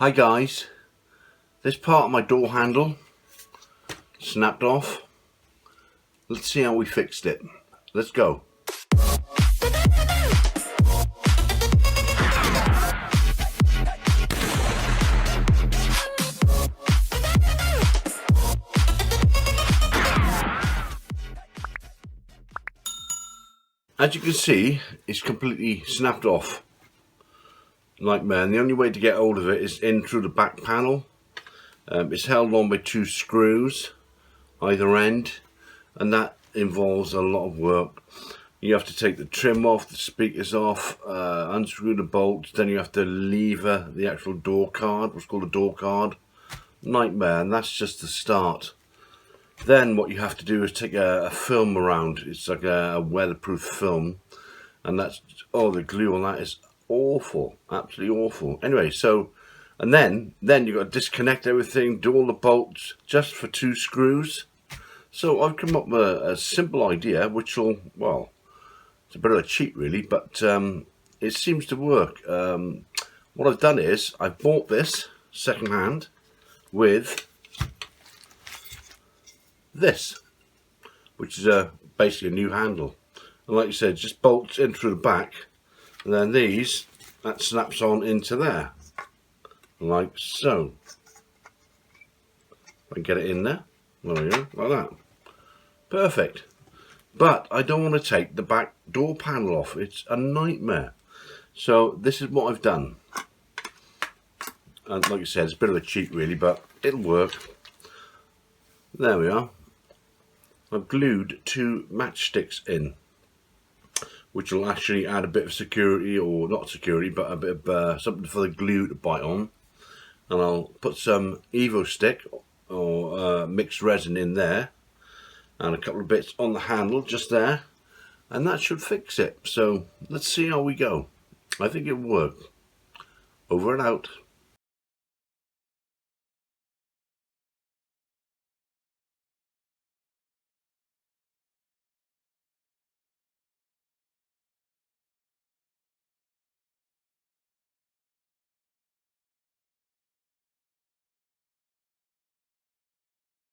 Hi guys, this part of my door handle snapped off. Let's see how we fixed it. Let's go. As you can see, it's completely snapped off. Nightmare, and the only way to get hold of it is in through the back panel. It's held on by two screws either end, and that involves a lot of work. You have to take the trim off, the speakers off, unscrew the bolts, then you have to lever the actual door card, what's called a door card. Nightmare, and that's just the start. Then what you have to do is take a film around. It's like a weatherproof film, and that's, oh, the glue on that is awful, absolutely awful. Anyway, so, and then you've got to disconnect everything, do all the bolts just for two screws. So I've come up with a simple idea which will, well, it's a bit of a cheat really, but it seems to work. What I've done is I've bought this second hand with this, which is basically a new handle, and like you said, just bolts in through the back, and then these, that snaps on into there like so. I can get it in there, there we go, like that. Perfect. But I don't want to take the back door panel off, it's a nightmare. So this is what I've done, and like I said, it's a bit of a cheat really, but it'll work. There we are. I've glued two matchsticks in, which will actually add a bit of security, or not security, but a bit of something for the glue to bite on. And I'll put some Evo stick or mixed resin in there, and a couple of bits on the handle just there, and that should fix it. So let's see how we go. I think it'll work. Over and out.